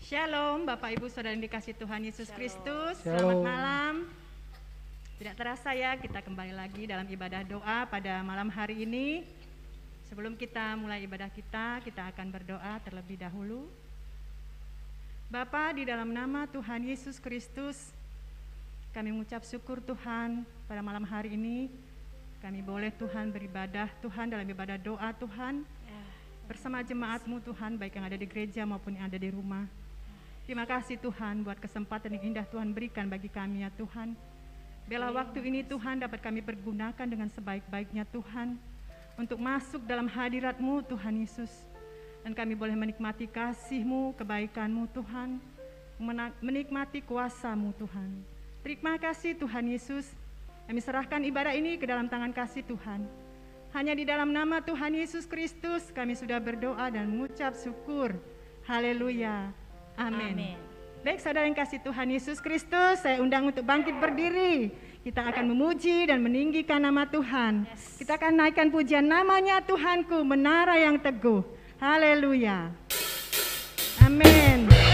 Shalom Bapak Ibu Saudara yang dikasihi Tuhan Yesus Kristus. Shalom. Selamat malam. Tidak terasa ya, kita kembali lagi dalam ibadah doa pada malam hari ini. Sebelum kita mulai ibadah kita akan berdoa terlebih dahulu. Bapa, di dalam nama Tuhan Yesus Kristus, kami mengucap syukur Tuhan pada malam hari ini. Kami boleh Tuhan beribadah Tuhan dalam ibadah doa Tuhan bersama jemaat-Mu Tuhan, baik yang ada di gereja maupun yang ada di rumah. Terima kasih Tuhan buat kesempatan yang indah Tuhan berikan bagi kami ya Tuhan. Biarlah waktu ini Tuhan dapat kami pergunakan dengan sebaik-baiknya Tuhan untuk masuk dalam hadirat-Mu Tuhan Yesus. Dan kami boleh menikmati kasih-Mu, kebaikan-Mu Tuhan, menikmati kuasa-Mu Tuhan. Terima kasih Tuhan Yesus. Kami serahkan ibadah ini ke dalam tangan kasih Tuhan. Hanya di dalam nama Tuhan Yesus Kristus kami sudah berdoa dan mengucap syukur. Haleluya. Amin. Baik saudara yang kasih Tuhan Yesus Kristus, saya undang untuk bangkit berdiri. Kita akan memuji dan meninggikan nama Tuhan. Kita akan naikkan pujian namanya Tuhanku, menara yang teguh. Haleluya. Amin. Nama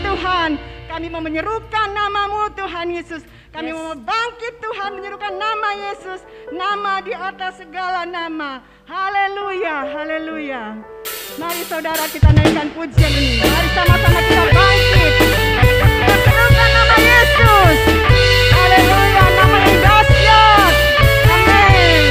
Tuhan. Kami mau menyerukan nama-Mu Tuhan Yesus. Kami mau bangkit Tuhan menyerukan nama Yesus. Nama di atas segala nama. Haleluya, haleluya. Mari saudara kita naikkan pujian ini. Mari sama-sama kita bangkit. Kita serukan nama Yesus. Haleluya, nama yang dahsyat. Amin.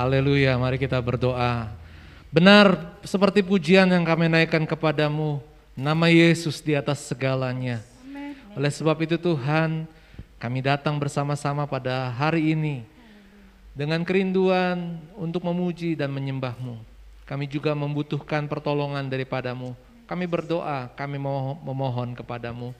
Haleluya, mari kita berdoa. Benar seperti pujian yang kami naikkan kepadamu, nama Yesus di atas segalanya. Amen. Oleh sebab itu Tuhan, kami datang bersama-sama pada hari ini dengan kerinduan untuk memuji dan menyembah-Mu. Kami juga membutuhkan pertolongan daripadamu. Kami berdoa, kami memohon kepadamu.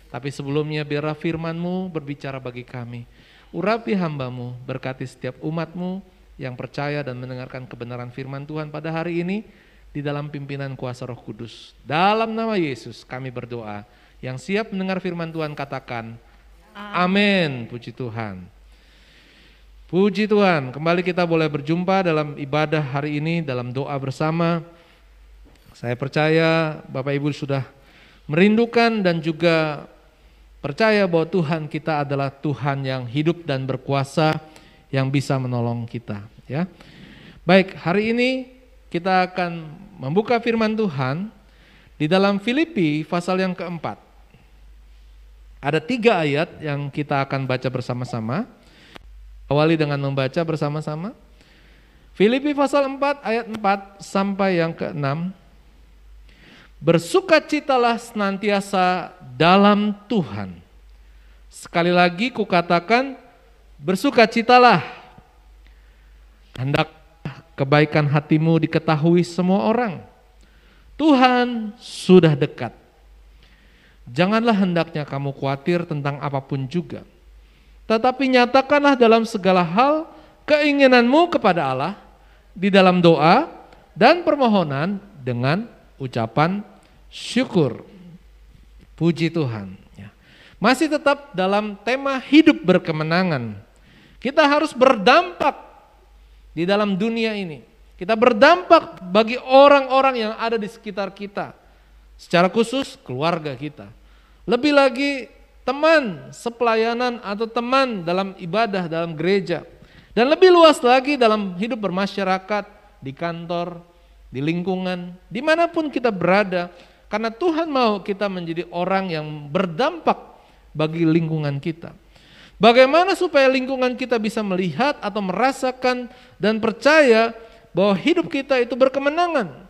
Tapi sebelumnya biarlah firman-Mu berbicara bagi kami. Urapi hamba-Mu, berkati setiap umat-Mu yang percaya dan mendengarkan kebenaran firman Tuhan pada hari ini di dalam pimpinan kuasa Roh Kudus. Dalam nama Yesus kami berdoa. Yang siap mendengar firman Tuhan katakan amin. Puji Tuhan. Puji Tuhan, kembali kita boleh berjumpa dalam ibadah hari ini, dalam doa bersama. Saya percaya Bapak Ibu sudah merindukan dan juga percaya bahwa Tuhan kita adalah Tuhan yang hidup dan berkuasa, yang bisa menolong kita. Ya, baik, hari ini kita akan membuka firman Tuhan di dalam Filipi pasal yang keempat. Ada 3 ayat yang kita akan baca bersama-sama. Awali dengan membaca bersama-sama. Filipi pasal 4 ayat 4 sampai yang ke-6. Bersukacitalah senantiasa dalam Tuhan. Sekali lagi kukatakan, bersukacitalah. Hendak kebaikan hatimu diketahui semua orang. Tuhan sudah dekat. Janganlah hendaknya kamu khawatir tentang apapun juga. Tetapi nyatakanlah dalam segala hal keinginanmu kepada Allah di dalam doa dan permohonan dengan ucapan syukur. Puji Tuhan. Masih tetap dalam tema hidup berkemenangan. Kita harus berdampak di dalam dunia ini. Kita berdampak bagi orang-orang yang ada di sekitar kita. Secara khusus keluarga kita. Lebih lagi teman sepelayanan atau teman dalam ibadah dalam gereja. Dan lebih luas lagi dalam hidup bermasyarakat, di kantor, di lingkungan, dimanapun kita berada. Karena Tuhan mau kita menjadi orang yang berdampak bagi lingkungan kita. Bagaimana supaya lingkungan kita bisa melihat atau merasakan dan percaya bahwa hidup kita itu berkemenangan.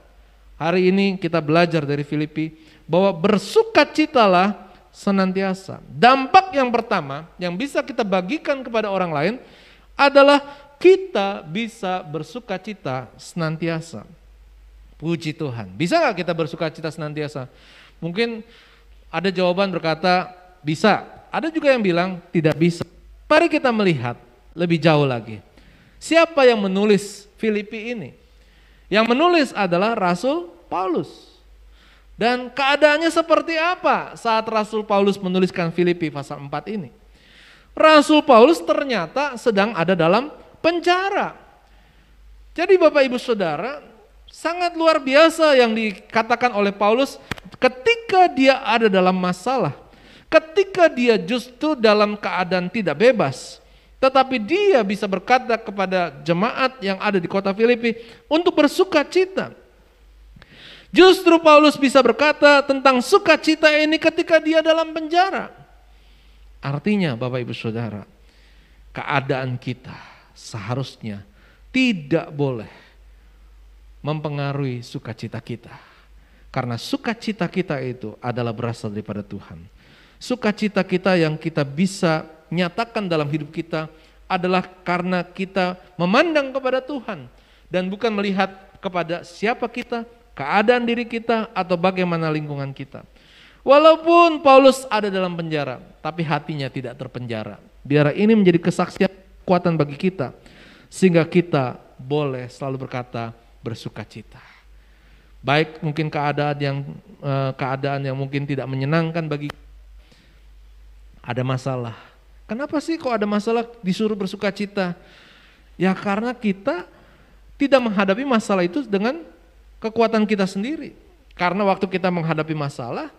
Hari ini kita belajar dari Filipi bahwa bersukacitalah senantiasa. Dampak yang pertama yang bisa kita bagikan kepada orang lain adalah kita bisa bersukacita senantiasa. Puji Tuhan. Bisa gak kita bersukacita senantiasa? Mungkin ada jawaban berkata bisa. Ada juga yang bilang tidak bisa. Mari kita melihat lebih jauh lagi. Siapa yang menulis Filipi ini? Yang menulis adalah Rasul Paulus. Dan keadaannya seperti apa saat Rasul Paulus menuliskan Filipi pasal 4 ini? Rasul Paulus ternyata sedang ada dalam penjara. Jadi Bapak Ibu Saudara, sangat luar biasa yang dikatakan oleh Paulus ketika dia ada dalam masalah. Ketika dia justru dalam keadaan tidak bebas. Tetapi dia bisa berkata kepada jemaat yang ada di kota Filipi untuk bersukacita. Justru Paulus bisa berkata tentang sukacita ini ketika dia dalam penjara. Artinya Bapak Ibu Saudara, keadaan kita seharusnya tidak boleh mempengaruhi sukacita kita. Karena sukacita kita itu adalah berasal daripada Tuhan. Sukacita kita yang kita bisa nyatakan dalam hidup kita adalah karena kita memandang kepada Tuhan dan bukan melihat kepada siapa kita, keadaan diri kita atau bagaimana lingkungan kita. Walaupun Paulus ada dalam penjara, tapi hatinya tidak terpenjara. Biar ini menjadi kesaksian kekuatan bagi kita sehingga kita boleh selalu berkata bersukacita. Baik mungkin keadaan yang mungkin tidak menyenangkan bagi ada masalah. Kenapa sih kok ada masalah disuruh bersukacita? Ya karena kita tidak menghadapi masalah itu dengan kekuatan kita sendiri. Karena waktu kita menghadapi masalah,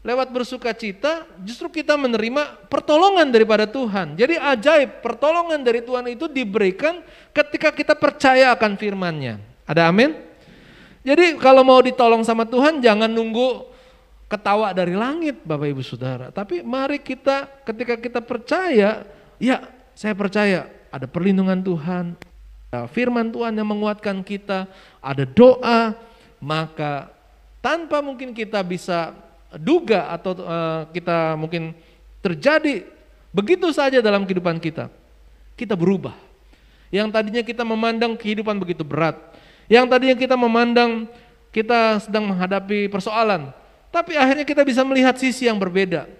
lewat bersukacita justru kita menerima pertolongan daripada Tuhan. Jadi ajaib, pertolongan dari Tuhan itu diberikan ketika kita percaya akan firman-Nya. Ada amin? Jadi kalau mau ditolong sama Tuhan jangan nunggu ketawa dari langit Bapak Ibu Saudara. Tapi mari kita ketika kita percaya, ya saya percaya ada perlindungan Tuhan, ada firman Tuhan yang menguatkan kita, ada doa, maka tanpa mungkin kita bisa duga atau kita mungkin terjadi begitu saja dalam kehidupan kita, kita berubah. Yang tadinya kita memandang kehidupan begitu berat, yang tadinya kita memandang kita sedang menghadapi persoalan, tapi akhirnya kita bisa melihat sisi yang berbeda,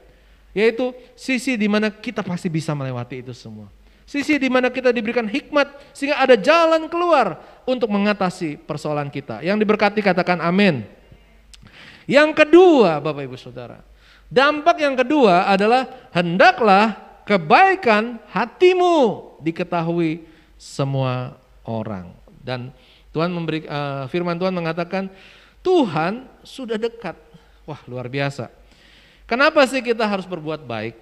yaitu sisi di mana kita pasti bisa melewati itu semua. Sisi di mana kita diberikan hikmat sehingga ada jalan keluar untuk mengatasi persoalan kita. Yang diberkati katakan amin. Yang kedua Bapak Ibu Saudara, dampak yang kedua adalah hendaklah kebaikan hatimu diketahui semua orang. Dan Tuhan firman Tuhan mengatakan Tuhan sudah dekat. Wah luar biasa. Kenapa sih kita harus berbuat baik?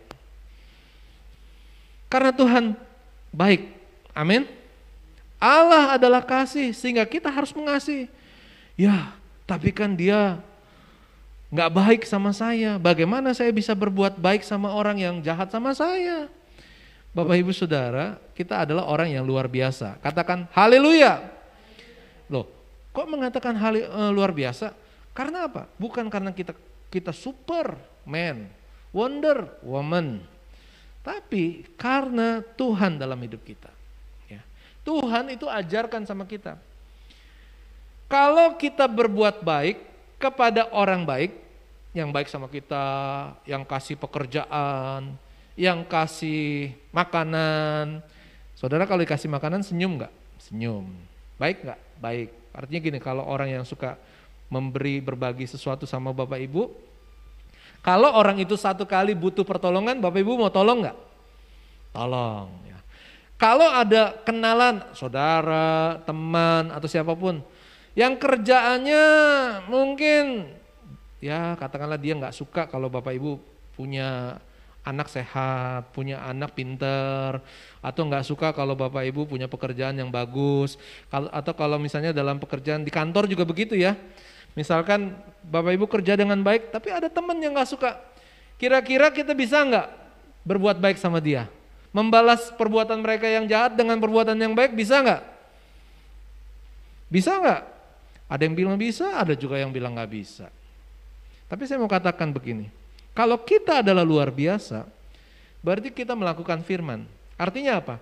Karena Tuhan baik. Amin. Allah adalah kasih sehingga kita harus mengasihi. Ya tapi kan dia gak baik sama saya. Bagaimana saya bisa berbuat baik sama orang yang jahat sama saya? Bapak Ibu Saudara, kita adalah orang yang luar biasa. Katakan haleluya. Loh, kok mengatakan luar biasa? Karena apa? Bukan karena kita Superman, Wonder Woman. Tapi karena Tuhan dalam hidup kita. Ya. Tuhan itu ajarkan sama kita. Kalau kita berbuat baik kepada orang baik, yang baik sama kita, yang kasih pekerjaan, yang kasih makanan. Saudara kalau dikasih makanan senyum nggak? Senyum. Baik nggak? Baik. Artinya gini, kalau orang yang suka berbagi sesuatu sama Bapak Ibu, kalau orang itu satu kali butuh pertolongan, Bapak Ibu mau tolong nggak? Tolong. Ya. Kalau ada kenalan, saudara, teman atau siapapun, yang kerjaannya mungkin ya katakanlah dia nggak suka kalau Bapak Ibu punya anak sehat, punya anak pinter, atau nggak suka kalau Bapak Ibu punya pekerjaan yang bagus, atau kalau misalnya dalam pekerjaan di kantor juga begitu ya. Misalkan Bapak Ibu kerja dengan baik, tapi ada teman yang nggak suka. Kira-kira kita bisa nggak berbuat baik sama dia? Membalas perbuatan mereka yang jahat dengan perbuatan yang baik, bisa nggak? Bisa nggak? Ada yang bilang bisa, ada juga yang bilang nggak bisa. Tapi saya mau katakan begini, kalau kita adalah luar biasa, berarti kita melakukan firman. Artinya apa?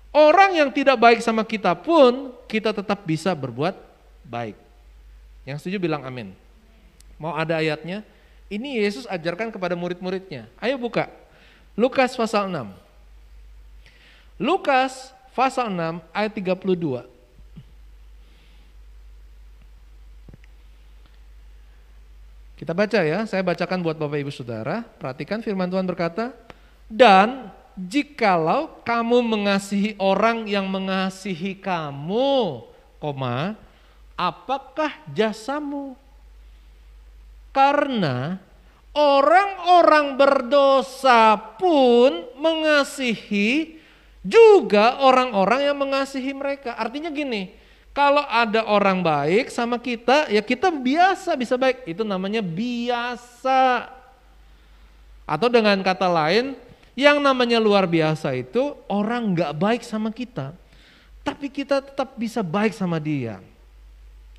Orang yang tidak baik sama kita pun, kita tetap bisa berbuat baik. Yang setuju bilang amin. Mau ada ayatnya? Ini Yesus ajarkan kepada murid-muridnya. Ayo buka, Lukas pasal 6. Lukas pasal 6 ayat 32. Kita baca ya, saya bacakan buat Bapak Ibu Saudara. Perhatikan firman Tuhan berkata, dan jikalau kamu mengasihi orang yang mengasihi kamu, apakah jasamu? Karena orang-orang berdosa pun mengasihi juga orang-orang yang mengasihi mereka. Artinya gini, kalau ada orang baik sama kita, ya kita biasa bisa baik. Itu namanya biasa. Atau dengan kata lain, yang namanya luar biasa itu orang gak baik sama kita, tapi kita tetap bisa baik sama dia.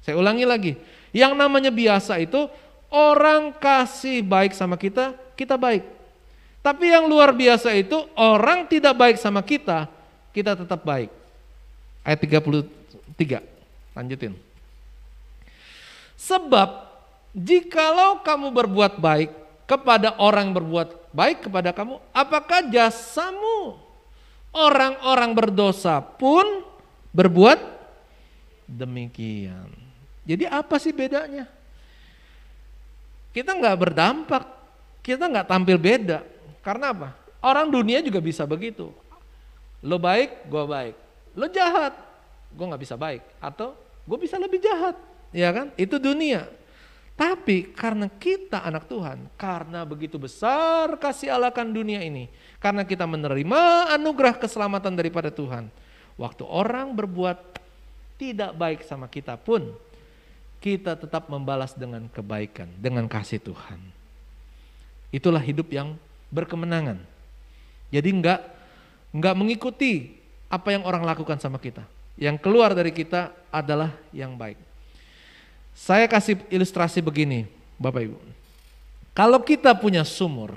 Saya ulangi lagi, yang namanya biasa itu orang kasih baik sama kita, kita baik. Tapi yang luar biasa itu orang tidak baik sama kita, kita tetap baik. Ayat 33, lanjutin. Sebab jikalau kamu berbuat baik kepada orang yang berbuat baik kepada kamu, apakah jasamu? Orang-orang berdosa pun berbuat demikian. Jadi apa sih bedanya? Kita nggak berdampak, kita nggak tampil beda. Karena apa? Orang dunia juga bisa begitu. Lo baik, gue baik. Lo jahat, gue nggak bisa baik. Atau gue bisa lebih jahat, ya kan? Itu dunia. Tapi karena kita anak Tuhan, karena begitu besar kasih Allah akan dunia ini, karena kita menerima anugerah keselamatan daripada Tuhan, waktu orang berbuat tidak baik sama kita pun, kita tetap membalas dengan kebaikan, dengan kasih Tuhan. Itulah hidup yang berkemenangan. Jadi enggak mengikuti apa yang orang lakukan sama kita. Yang keluar dari kita adalah yang baik. Saya kasih ilustrasi begini, Bapak Ibu. Kalau kita punya sumur,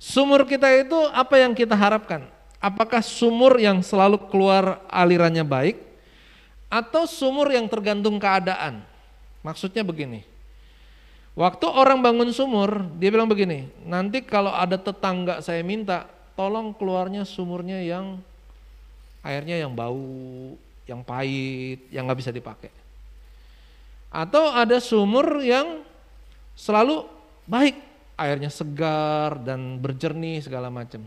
sumur kita itu apa yang kita harapkan? Apakah sumur yang selalu keluar alirannya baik, atau sumur yang tergantung keadaan? Maksudnya begini, waktu orang bangun sumur, dia bilang begini, nanti kalau ada tetangga saya minta, tolong keluarnya sumurnya yang airnya yang bau, yang pahit, yang gak bisa dipakai. Atau ada sumur yang selalu baik, airnya segar dan berjernih segala macam.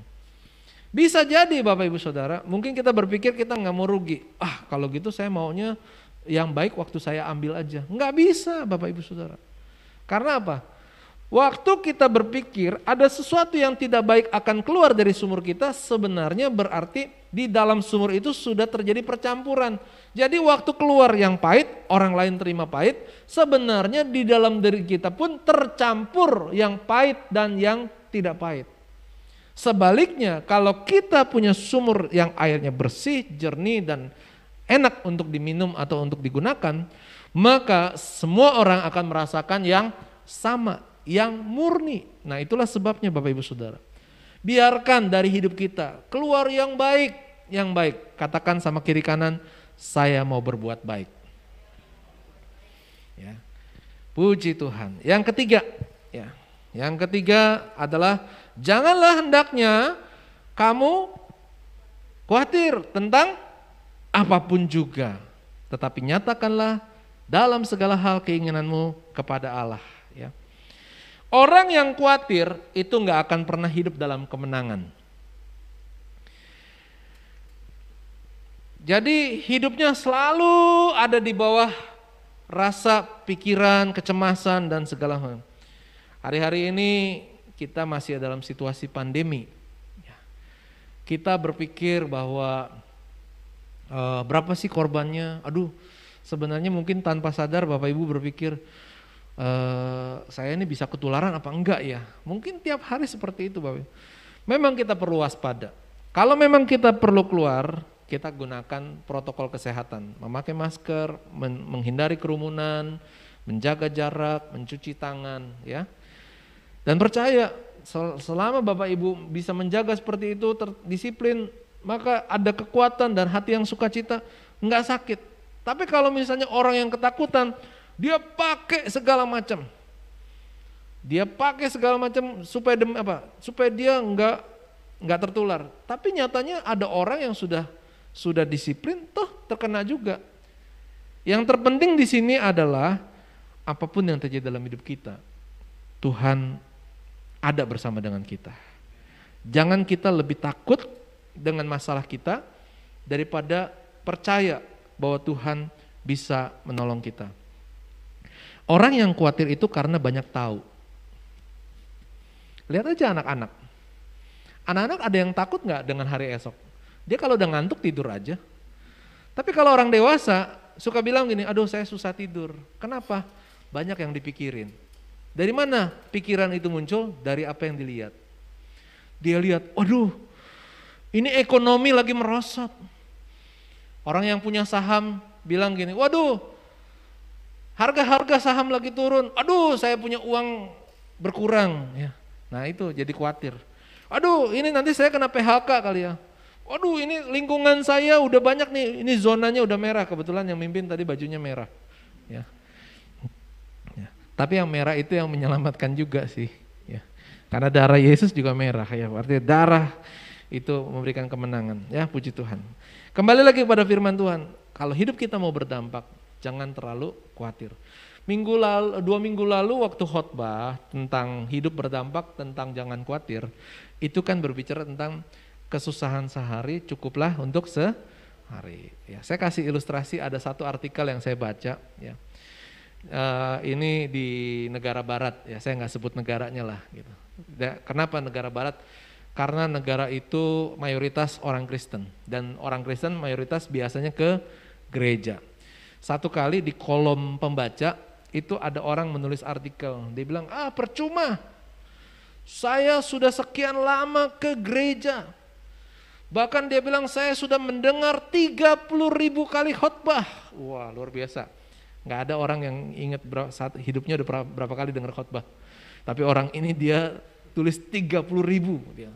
Bisa jadi Bapak Ibu Saudara, mungkin kita berpikir kita nggak mau rugi. Kalau gitu saya maunya yang baik waktu saya ambil aja. Nggak bisa Bapak Ibu Saudara. Karena apa? Waktu kita berpikir ada sesuatu yang tidak baik akan keluar dari sumur kita, sebenarnya berarti di dalam sumur itu sudah terjadi percampuran. Jadi waktu keluar yang pahit, orang lain terima pahit, sebenarnya di dalam diri kita pun tercampur yang pahit dan yang tidak pahit. Sebaliknya, kalau kita punya sumur yang airnya bersih, jernih, dan enak untuk diminum atau untuk digunakan, maka semua orang akan merasakan yang sama, yang murni. Nah, itulah sebabnya Bapak Ibu Saudara. Biarkan dari hidup kita keluar yang baik, yang baik. Katakan sama kiri kanan, saya mau berbuat baik. Ya. Puji Tuhan. Yang ketiga, ya. Yang ketiga adalah janganlah hendaknya kamu khawatir tentang apapun juga, tetapi nyatakanlah dalam segala hal keinginanmu kepada Allah. Ya. Orang yang khawatir itu nggak akan pernah hidup dalam kemenangan. Jadi hidupnya selalu ada di bawah rasa, pikiran, kecemasan, dan segala hal. Hari-hari ini kita masih dalam situasi pandemi. Kita berpikir bahwa berapa sih korbannya? Aduh, sebenarnya mungkin tanpa sadar Bapak Ibu berpikir, saya ini bisa ketularan apa enggak ya? Mungkin tiap hari seperti itu Bapak Ibu. Memang kita perlu waspada. Kalau memang kita perlu keluar, kita gunakan protokol kesehatan. Memakai masker, menghindari kerumunan, menjaga jarak, mencuci tangan, ya. Dan percaya, selama Bapak Ibu bisa menjaga seperti itu, disiplin, maka ada kekuatan dan hati yang sukacita, enggak sakit. Tapi kalau misalnya orang yang ketakutan, dia pakai segala macam. Dia pakai segala macam supaya supaya dia enggak tertular. Tapi nyatanya ada orang yang sudah disiplin, toh terkena juga. Yang terpenting di sini adalah apapun yang terjadi dalam hidup kita, Tuhan ada bersama dengan kita. Jangan kita lebih takut dengan masalah kita daripada percaya bahwa Tuhan bisa menolong kita. Orang yang khawatir itu karena banyak tahu. Lihat aja anak-anak. Anak-anak ada yang takut nggak dengan hari esok? Dia kalau udah ngantuk tidur aja. Tapi kalau orang dewasa suka bilang gini, aduh saya susah tidur. Kenapa? Banyak yang dipikirin. Dari mana pikiran itu muncul? Dari apa yang dilihat. Dia lihat, waduh ini ekonomi lagi merosot. Orang yang punya saham bilang gini, waduh harga saham lagi turun. Aduh saya punya uang berkurang. Ya. Nah itu jadi khawatir. Aduh ini nanti saya kena PHK kali ya. Waduh ini lingkungan saya udah banyak nih, ini zonanya udah merah. Kebetulan yang mimpin tadi bajunya merah. Ya. Ya. Tapi yang merah itu yang menyelamatkan juga sih. Ya. Karena darah Yesus juga merah, ya. Artinya darah itu memberikan kemenangan. Ya, puji Tuhan. Kembali lagi kepada firman Tuhan. Kalau hidup kita mau berdampak, jangan terlalu khawatir. 2 minggu lalu waktu khotbah tentang hidup berdampak, tentang jangan khawatir, itu kan berbicara tentang kesusahan sehari cukuplah untuk sehari. Ya, saya kasih ilustrasi, ada satu artikel yang saya baca. Ya. Ini di negara barat, ya saya nggak sebut negaranya lah. Gitu. Kenapa negara barat? Karena negara itu mayoritas orang Kristen dan orang Kristen mayoritas biasanya ke gereja. Satu kali di kolom pembaca itu ada orang menulis artikel, dia bilang percuma, saya sudah sekian lama ke gereja. Bahkan dia bilang saya sudah mendengar 30.000 kali khotbah. Wah luar biasa. Nggak ada orang yang ingat saat hidupnya udah berapa kali dengar khotbah. Tapi orang ini dia tulis 30.000. Dia.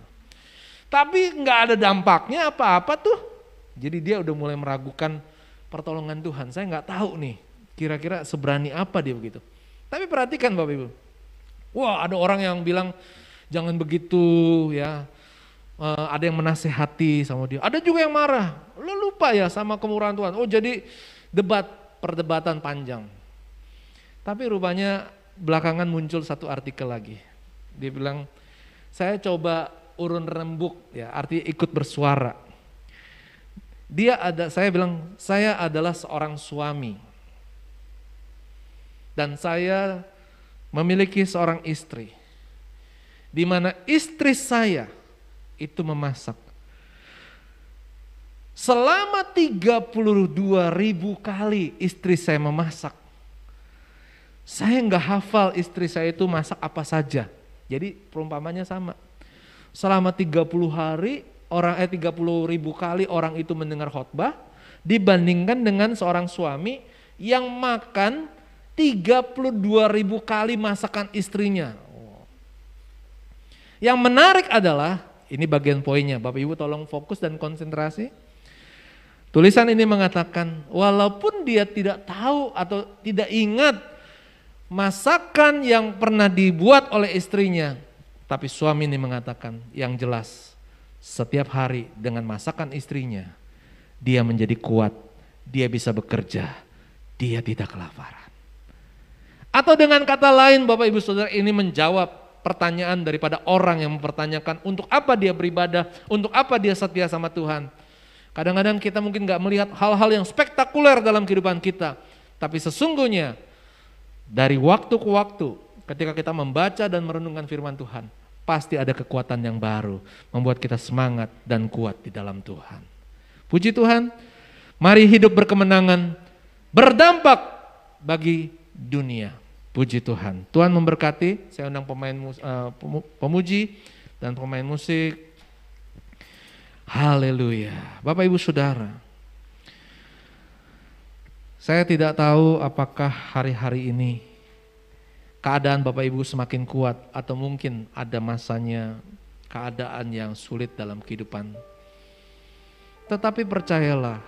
Tapi nggak ada dampaknya apa-apa tuh. Jadi dia udah mulai meragukan pertolongan Tuhan. Saya nggak tahu nih kira-kira seberani apa dia begitu. Tapi perhatikan Bapak Ibu. Wah ada orang yang bilang jangan begitu ya. Ada yang menasehati sama dia, ada juga yang marah, lo lupa ya sama kemurahan Tuhan. Oh jadi perdebatan panjang. Tapi rupanya belakangan muncul satu artikel lagi. Dia bilang, saya coba urun rembuk, ya artinya ikut bersuara. Saya bilang, saya adalah seorang suami. Dan saya memiliki seorang istri. Di mana istri saya itu memasak. Selama 32.000 kali istri saya memasak. Saya nggak hafal istri saya itu masak apa saja. Jadi perumpamannya sama. selama 30 hari 30.000 kali orang itu mendengar khotbah dibandingkan dengan seorang suami yang makan 32.000 kali masakan istrinya. Yang menarik adalah, ini bagian poinnya, Bapak Ibu tolong fokus dan konsentrasi. Tulisan ini mengatakan, walaupun dia tidak tahu atau tidak ingat masakan yang pernah dibuat oleh istrinya, tapi suami ini mengatakan, yang jelas setiap hari dengan masakan istrinya, dia menjadi kuat, dia bisa bekerja, dia tidak kelaparan. Atau dengan kata lain, Bapak Ibu Saudara, ini menjawab pertanyaan daripada orang yang mempertanyakan untuk apa dia beribadah, untuk apa dia setia sama Tuhan. Kadang-kadang kita mungkin gak melihat hal-hal yang spektakuler dalam kehidupan kita, tapi sesungguhnya dari waktu ke waktu ketika kita membaca dan merenungkan firman Tuhan, pasti ada kekuatan yang baru membuat kita semangat dan kuat di dalam Tuhan. Puji Tuhan, mari hidup berkemenangan, berdampak bagi dunia. Puji Tuhan. Tuhan memberkati. Saya undang pemuji dan pemain musik. Haleluya. Bapak Ibu Saudara, saya tidak tahu apakah hari-hari ini keadaan Bapak Ibu semakin kuat atau mungkin ada masanya keadaan yang sulit dalam kehidupan. Tetapi percayalah,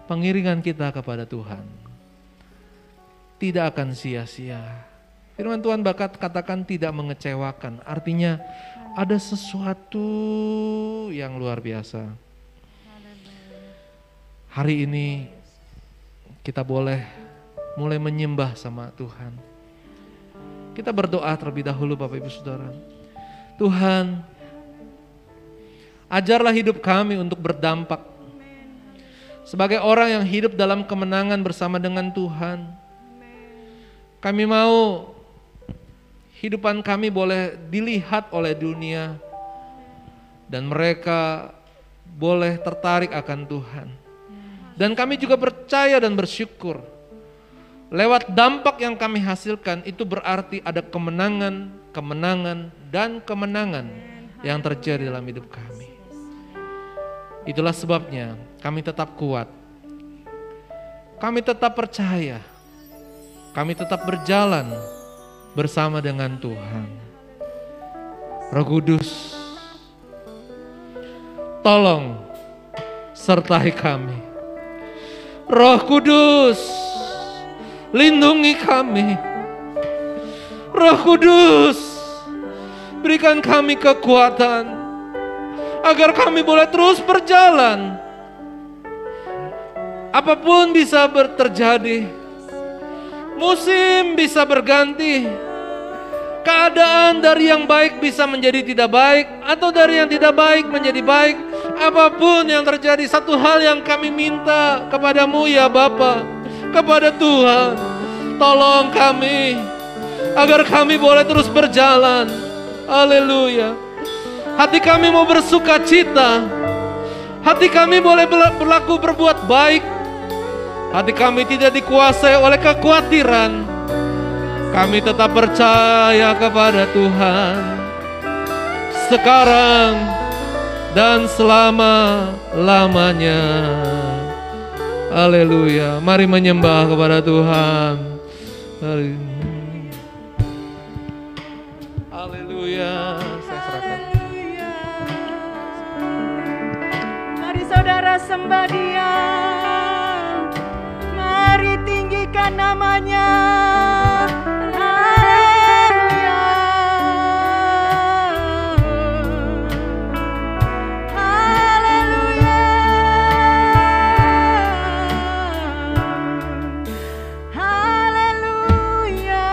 pengiringan kita kepada Tuhan tidak akan sia-sia. Firman Tuhan katakan tidak mengecewakan. Artinya ada sesuatu yang luar biasa. Hari ini kita boleh mulai menyembah sama Tuhan. Kita berdoa terlebih dahulu Bapak Ibu Saudara. Tuhan, ajarlah hidup kami untuk berdampak. Sebagai orang yang hidup dalam kemenangan bersama dengan Tuhan, kami mau hidupan kami boleh dilihat oleh dunia dan mereka boleh tertarik akan Tuhan. Dan kami juga percaya dan bersyukur lewat dampak yang kami hasilkan itu berarti ada kemenangan, kemenangan, dan kemenangan yang terjadi dalam hidup kami. Itulah sebabnya kami tetap kuat, kami tetap percaya, kami tetap berjalan bersama dengan Tuhan. Roh Kudus, tolong sertai kami. Roh Kudus, lindungi kami. Roh Kudus, berikan kami kekuatan agar kami boleh terus berjalan. Apapun bisa terjadi. Musim bisa berganti, keadaan dari yang baik bisa menjadi tidak baik, atau dari yang tidak baik menjadi baik. Apapun yang terjadi, satu hal yang kami minta kepadamu ya Bapa, kepada Tuhan, tolong kami, agar kami boleh terus berjalan. Haleluya. Hati kami mau bersuka cita, hati kami boleh berbuat baik. Hati kami tidak dikuasai oleh kekhawatiran. Kami tetap percaya kepada Tuhan sekarang dan selama-lamanya. Haleluya. Mari menyembah kepada Tuhan. Haleluya. Saya serahkan. Mari saudara sembah Dia. Mari tinggikan namanya. Haleluya. Haleluya. Haleluya.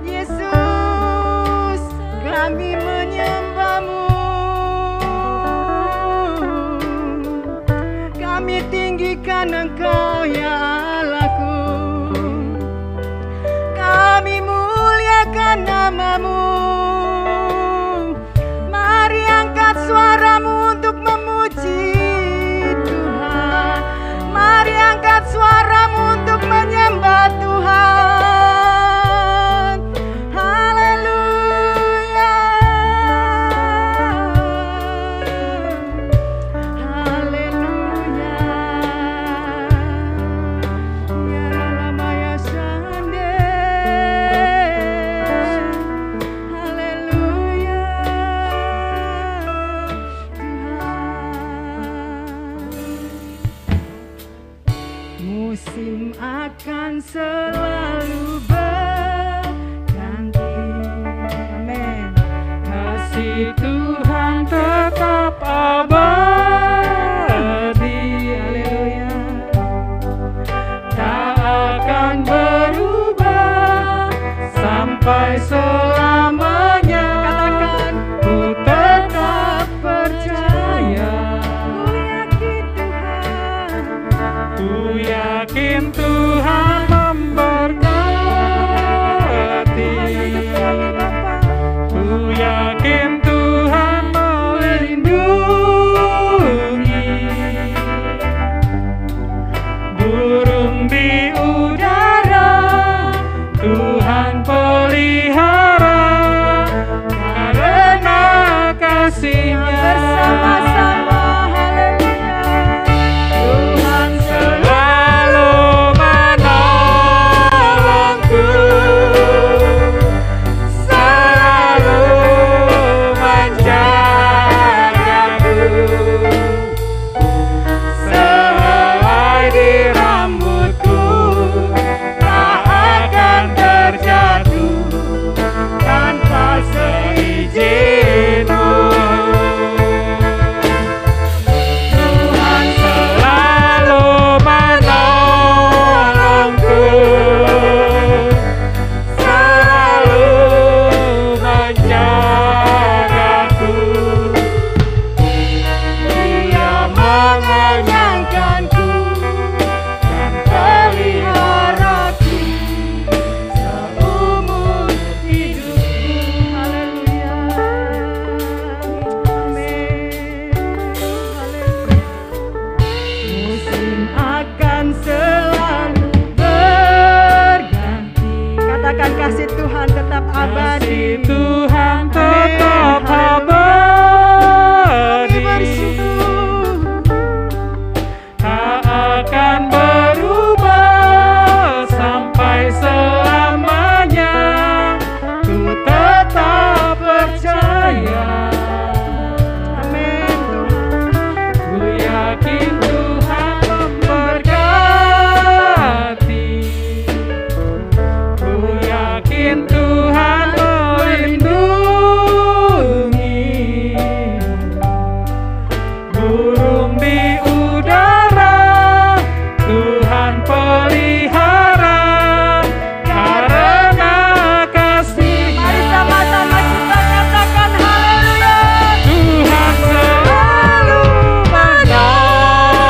Yesus, kami menyembah-Mu. Kami tinggikan Engkau ya Allahku, kami muliakan nama-Mu. Mari angkat suaramu untuk memuji Tuhan. Mari angkat suaramu untuk menyembah Tuhan. Haleluya. akan selalu berganti. Amin. Kasih Tuhan tetap abadi. Haleluya. Tak akan berubah sampai selamanya. Katakan, Ku tetap percaya. ku yakin Tuhan. Ku yakin Tuhan memberkati. Ku yakin Tuhan melindungi. Burung di udara Tuhan pelihara, karena kasih-Nya Bersama-sama, haleluya. Tuhan selalu menolongku, selalu menjagaku, sehelai di rambutku tak akan terjatuh tanpa seizin-Mu. Tuhan selalu menolongku, selalu menjagaku. Dia mengenyangkanku dan peliharaku seumur hidupku. Haleluya. Amin. Haleluya. Musim akan selalu berganti. Katakan, kasih Tuhan tetap abadi. Kasih Tuhan tetap Kami abadi, bersyukur. tak akan berubah sampai selamanya. Ku tetap percaya. Amin Tuhan. Ku yakin Tuhan memberkati. Ku yakin Tuhan melindungi. Burung di udara Tuhan pelihara, karena kasih-Nya. Mari sama-sama kita katakan haleluya. Tuhan selalu menolongku,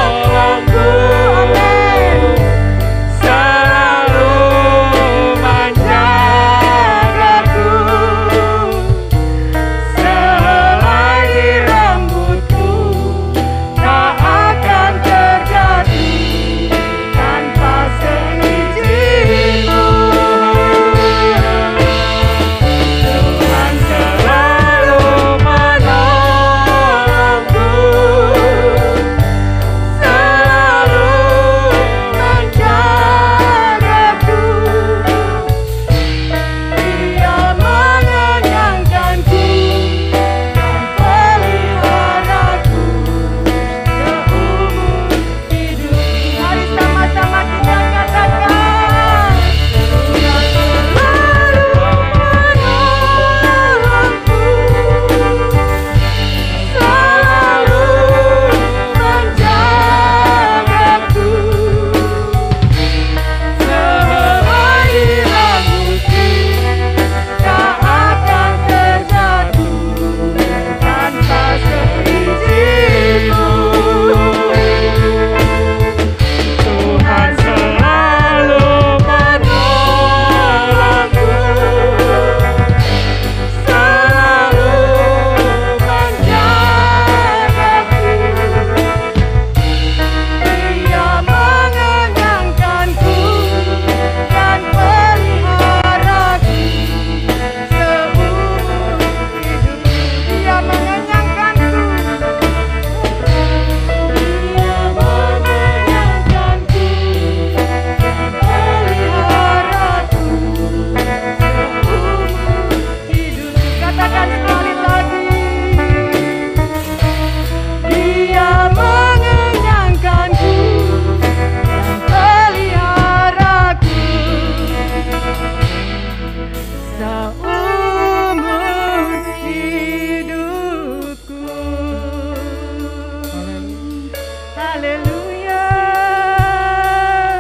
Haleluya.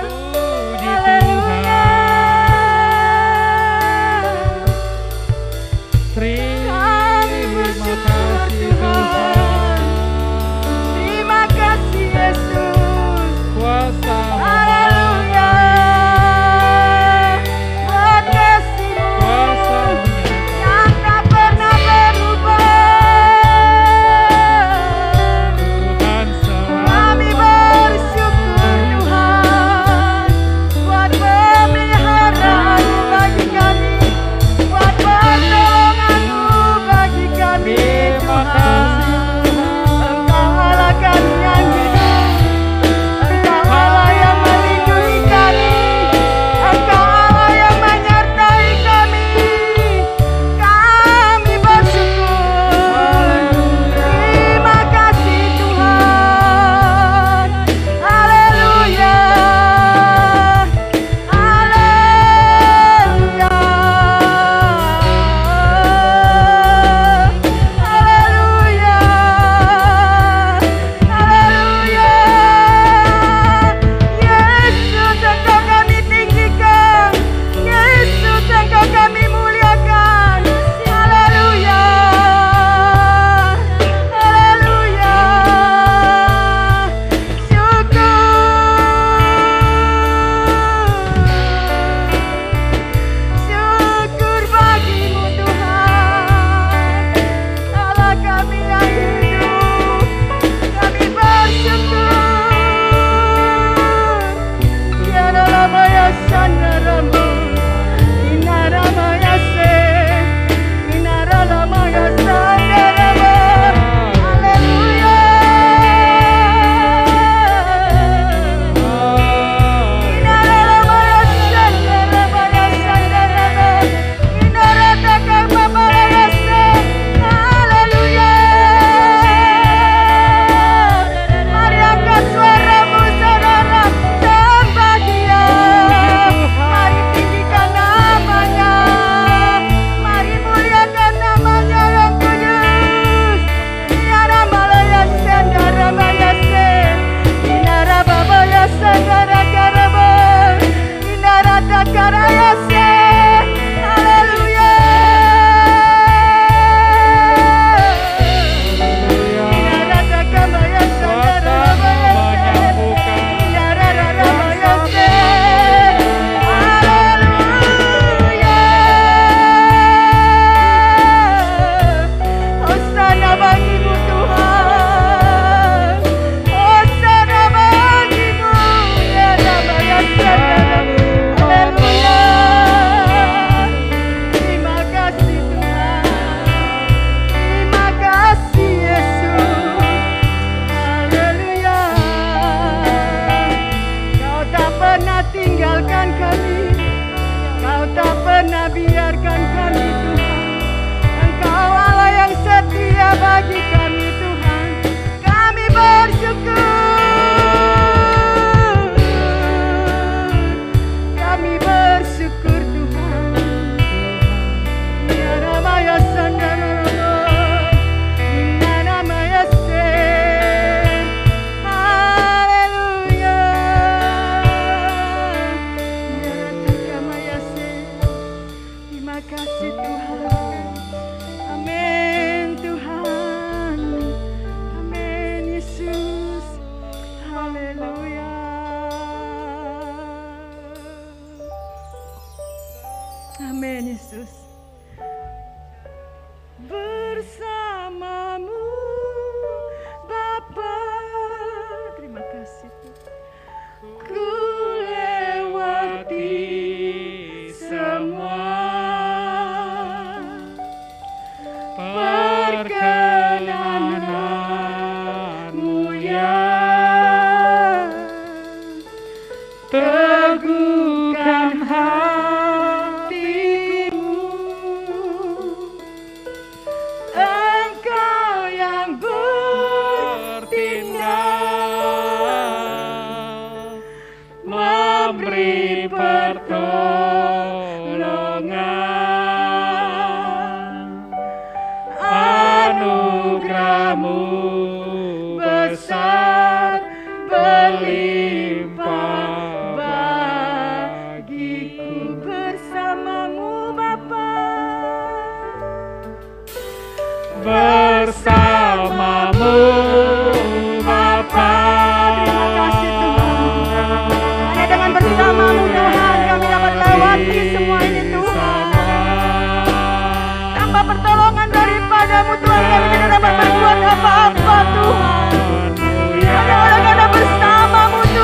Puji Haleluya. Terima kasih Tuhan. Terima kasih Yesus. Kuasa Haleluya. Buat kasih-Mu kuasa yang tak pernah berubah. Tuhan selalu Kami bersyukur Tuhan buat pemeliharaan-Mu bagi kami, buat pertolongan-Mu bagi kami. Terima kasih Engkau Allah kami yang hidup, Engkau Allah yang melindungi kami, Engkau Allah yang menyertai kami. Kami bersyukur. Terima kasih Tuhan. Haleluya. Haleluya. Haleluya. Haleluya. Yesus, Engkau kami tinggikan. Yesus, Engkau kami muliakan. Haleluya. Haleluya. Syukur bagi-Mu Tuhan, Allah kami yang hidup, kami bersyukur. Ya Ramaya Sandaramu, Inara Maya Se, Inara Ramaya Sandaramu. Haleluya. Inara Ramaya Sandaramu, Inara Takama Maya Se. Haleluya. Mari angkat suaramu saudara, sembah Dia. Mari tinggikan namanya, mari muliakan namanya yang kudus. Inara Malaya Sandara Maya Se, Inara Babaya Sandara Karaba, Inara Takaraya Se. Haleluya. Inara Takamaya Sandara Maya Se, Inara Ramaya Se. Haleluya. Hosana bagi-Mu Tuhan, Hosana bagi-Mu, ya Ramaya Sandara. Haleluya. Terima kasih Tuhan, terima kasih Yesus. Haleluya. Kau tak pernah tinggalkan kami, Kau tak pernah biarkan kami Tuhan. Engkau Allah yang setia bagi kami Tuhan. Kami bersyukur. Kami bersyukur Tuhan. Ya Ramaya Sandara, Inara Maya Se. Haleluya. Ya Takamaya Se. Terima kasih Tuhan. Amin Tuhan. Amin Yesus. Haleluya. Amin Yesus. Bersamamu Bapa. Terima kasih Tuhan. Ku lewati semua perkenanan-Mu ya. Teguhkan hatimu, Engkau yang bertindak, memberi pertolongan. Anugerah-Mu besar melimpah bagiku bersamamu Bapa. Bersamamu Bapa. Terima kasih Tuhan. Hanya dengan bersamamu Tuhan kami dapat lewati semua ini Tuhan. Tanpa pertolongan daripadamu Tuhan kami tidak dapat berbuat apa-apa Tuhan. Hanya oleh karena bersamamu Tuhan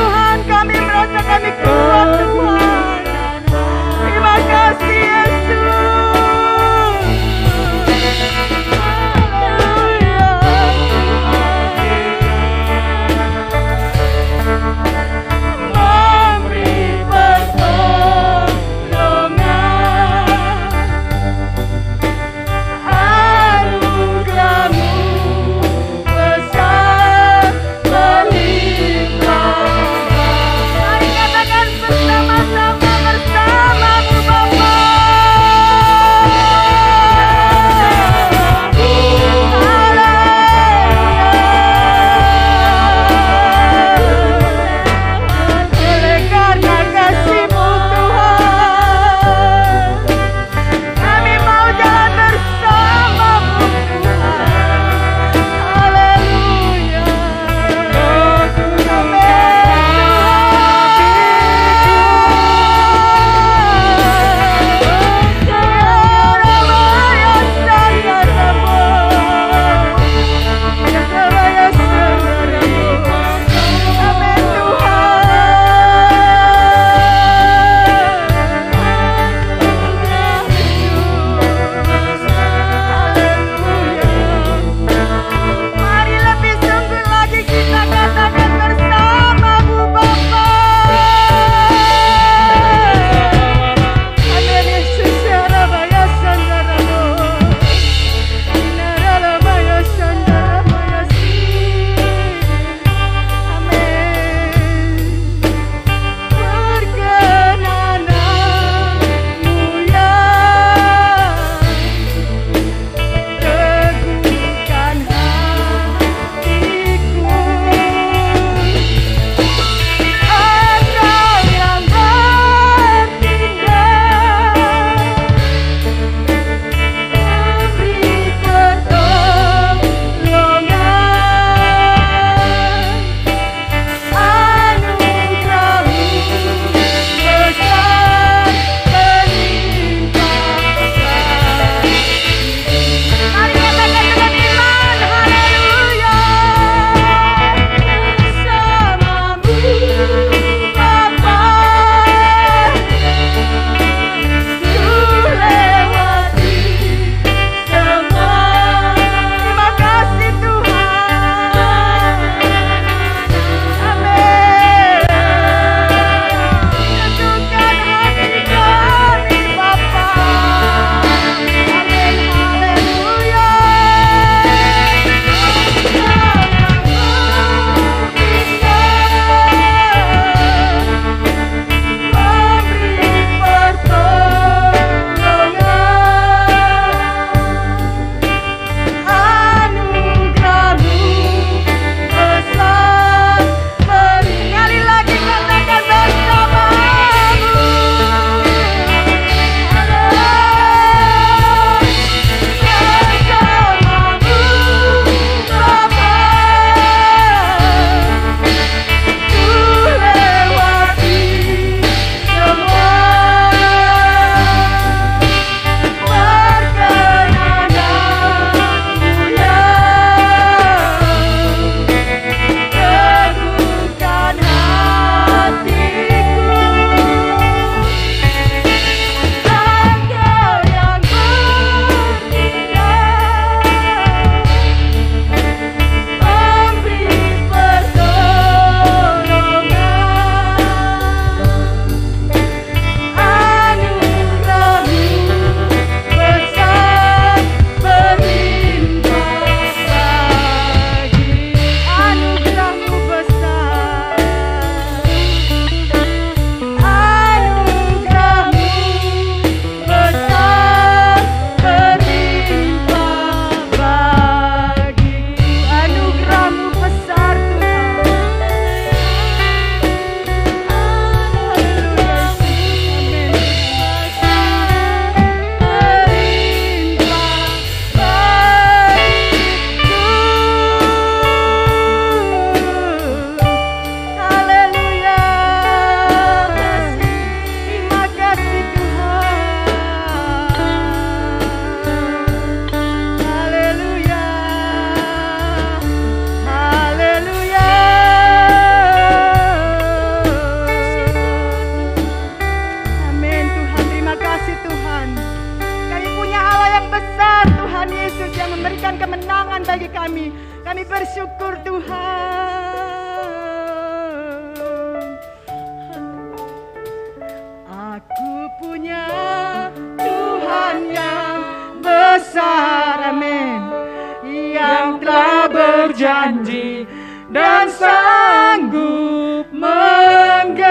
berjanji dan sanggup menggenapi.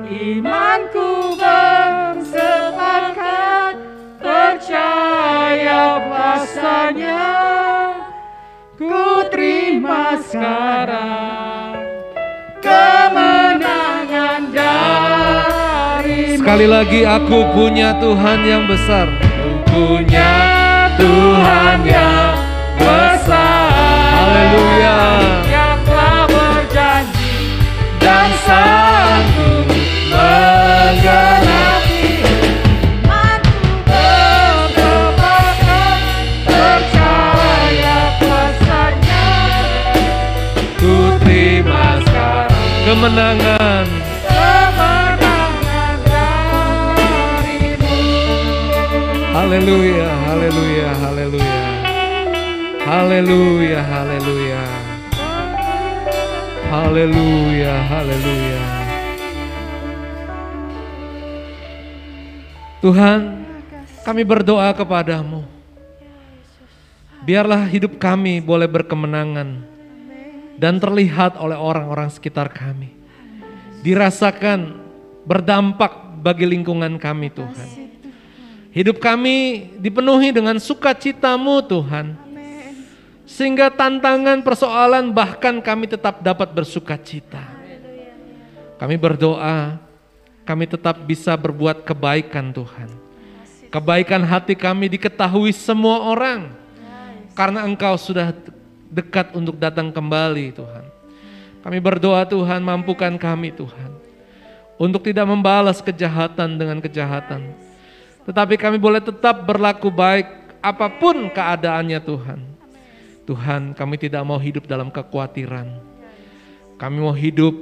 Imanku bersepakat, percaya kuasanya, ku terima sekarang kemenangan dari. Sekali lagi, aku punya Tuhan yang besar. Punya Tuhan yang besar. Haleluya. Yang telah berjanji dan sanggup menggenapi. Aku bersepakat, percaya kuasanya, Ku terima sekarang kemenangan. kemenangan darimu. Haleluya, haleluya, haleluya. Haleluya, haleluya. Haleluya, haleluya. Tuhan, kami berdoa kepadamu. Biarlah hidup kami boleh berkemenangan dan terlihat oleh orang-orang sekitar kami. Dirasakan berdampak bagi lingkungan kami, Tuhan. Hidup kami dipenuhi dengan sukacita-Mu, Tuhan. Sehingga tantangan, persoalan, bahkan kami tetap dapat bersukacita. Kami berdoa, kami tetap bisa berbuat kebaikan, Tuhan. Kebaikan hati kami diketahui semua orang. Karena Engkau sudah dekat untuk datang kembali, Tuhan. Kami berdoa, Tuhan, mampukan kami, Tuhan, untuk tidak membalas kejahatan dengan kejahatan. Tetapi kami boleh tetap berlaku baik apapun keadaannya, Tuhan. Tuhan, kami tidak mau hidup dalam kekhawatiran. Kami mau hidup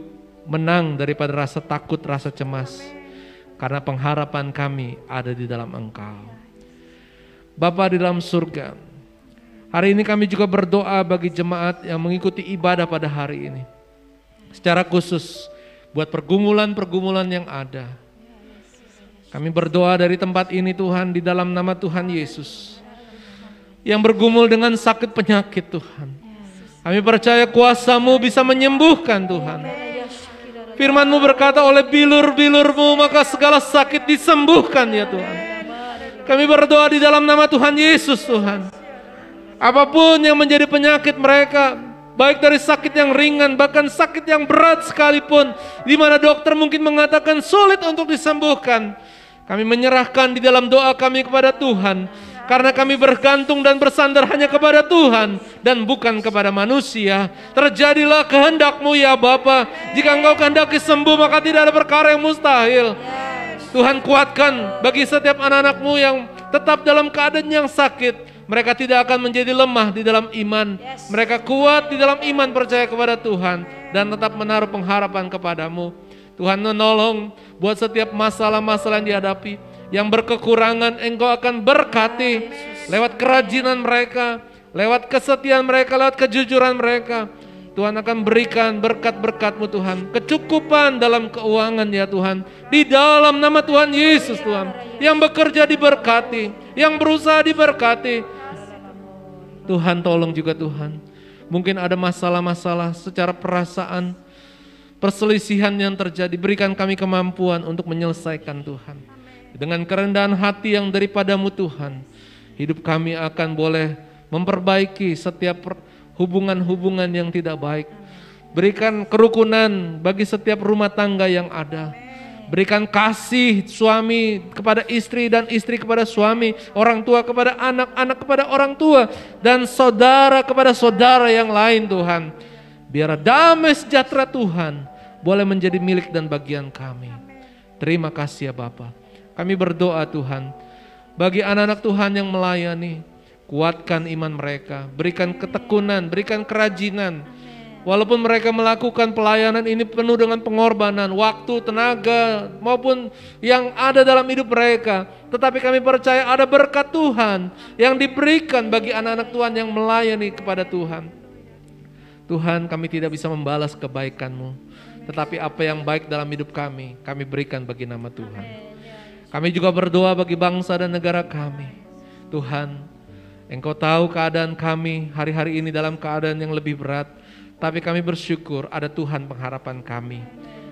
menang daripada rasa takut, rasa cemas. Karena pengharapan kami ada di dalam Engkau. Bapa di dalam surga, hari ini kami juga berdoa bagi jemaat yang mengikuti ibadah pada hari ini. Secara khusus buat pergumulan-pergumulan yang ada. Kami berdoa dari tempat ini, Tuhan, di dalam nama Tuhan Yesus. Yang bergumul dengan sakit penyakit, Tuhan. Kami percaya kuasa-Mu bisa menyembuhkan, Tuhan. Firman-Mu berkata, oleh bilur-bilur-Mu maka segala sakit disembuhkan, ya Tuhan. Kami berdoa di dalam nama Tuhan Yesus, Tuhan. Apapun yang menjadi penyakit mereka, baik dari sakit yang ringan, bahkan sakit yang berat sekalipun, di mana dokter mungkin mengatakan sulit untuk disembuhkan. Kami menyerahkan di dalam doa kami kepada Tuhan, karena kami bergantung dan bersandar hanya kepada Tuhan dan bukan kepada manusia. Terjadilah kehendak-Mu, ya Bapa. Jika Engkau kehendaki sembuh, maka tidak ada perkara yang mustahil. Tuhan, kuatkan bagi setiap anak-anak-Mu yang tetap dalam keadaan yang sakit. Mereka tidak akan menjadi lemah di dalam iman. Mereka kuat di dalam iman, percaya kepada Tuhan dan tetap menaruh pengharapan kepadamu. Tuhan, menolong buat setiap masalah-masalah yang dihadapi, yang berkekurangan, Engkau akan berkati lewat kerajinan mereka, lewat kesetiaan mereka, lewat kejujuran mereka. Tuhan akan berikan berkat-berkat-Mu, Tuhan, kecukupan dalam keuangan, ya Tuhan, di dalam nama Tuhan Yesus, Tuhan. Yang bekerja diberkati, yang berusaha diberkati. Tuhan, tolong juga, Tuhan, mungkin ada masalah-masalah secara perasaan, perselisihan yang terjadi, berikan kami kemampuan untuk menyelesaikan, Tuhan. Dengan kerendahan hati yang daripada-Mu, Tuhan, hidup kami akan boleh memperbaiki setiap hubungan-hubungan yang tidak baik. Berikan kerukunan bagi setiap rumah tangga yang ada. Berikan kasih suami kepada istri dan istri kepada suami, orang tua kepada anak, anak kepada orang tua, dan saudara kepada saudara yang lain, Tuhan. Biar damai sejahtera Tuhan boleh menjadi milik dan bagian kami. Terima kasih, ya Bapa. Kami berdoa, Tuhan, bagi anak-anak Tuhan yang melayani, kuatkan iman mereka, berikan ketekunan, berikan kerajinan. Walaupun mereka melakukan pelayanan ini penuh dengan pengorbanan, waktu, tenaga, maupun yang ada dalam hidup mereka, tetapi kami percaya ada berkat Tuhan yang diberikan bagi anak-anak Tuhan yang melayani kepada Tuhan. Tuhan, kami tidak bisa membalas kebaikan-Mu, tetapi apa yang baik dalam hidup kami berikan bagi nama Tuhan. Kami juga berdoa bagi bangsa dan negara kami. Tuhan, Engkau tahu keadaan kami hari-hari ini dalam keadaan yang lebih berat, tapi kami bersyukur ada Tuhan pengharapan kami.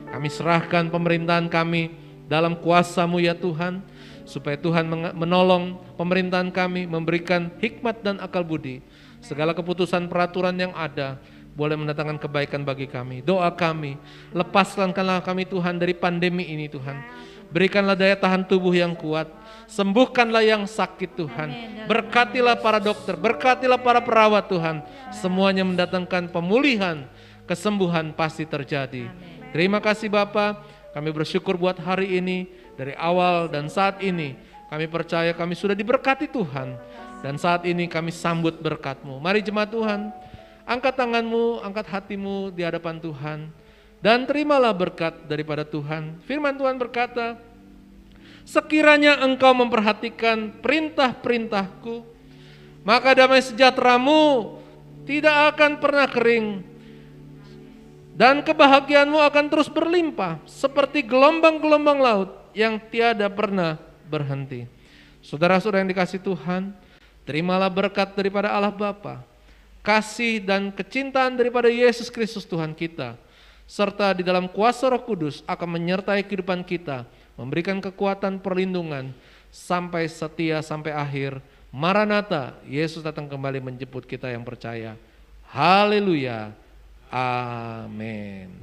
Kami serahkan pemerintahan kami dalam kuasa-Mu ya Tuhan, supaya Tuhan menolong pemerintahan kami, memberikan hikmat dan akal budi. Segala keputusan peraturan yang ada boleh mendatangkan kebaikan bagi kami. Doa kami, lepaskanlah kami Tuhan dari pandemi ini Tuhan. Berikanlah daya tahan tubuh yang kuat, sembuhkanlah yang sakit Tuhan. Berkatilah para dokter, berkatilah para perawat Tuhan. Semuanya mendatangkan pemulihan, kesembuhan pasti terjadi. Terima kasih Bapa, kami bersyukur buat hari ini. Dari awal dan saat ini kami percaya kami sudah diberkati Tuhan. Dan saat ini kami sambut berkat-Mu. Mari jemaat Tuhan, angkat tanganmu, angkat hatimu di hadapan Tuhan. Dan terimalah berkat daripada Tuhan. Firman Tuhan berkata, sekiranya engkau memperhatikan perintah-perintahku, maka damai sejahteramu tidak akan pernah kering. Dan kebahagiaanmu akan terus berlimpah seperti gelombang-gelombang laut yang tiada pernah berhenti. Saudara-saudara yang dikasihi Tuhan, terimalah berkat daripada Allah Bapa, kasih dan kecintaan daripada Yesus Kristus Tuhan kita, serta di dalam kuasa Roh Kudus akan menyertai kehidupan kita, memberikan kekuatan perlindungan sampai setia sampai akhir. Maranatha, Yesus datang kembali menjemput kita yang percaya. Haleluya. Amin.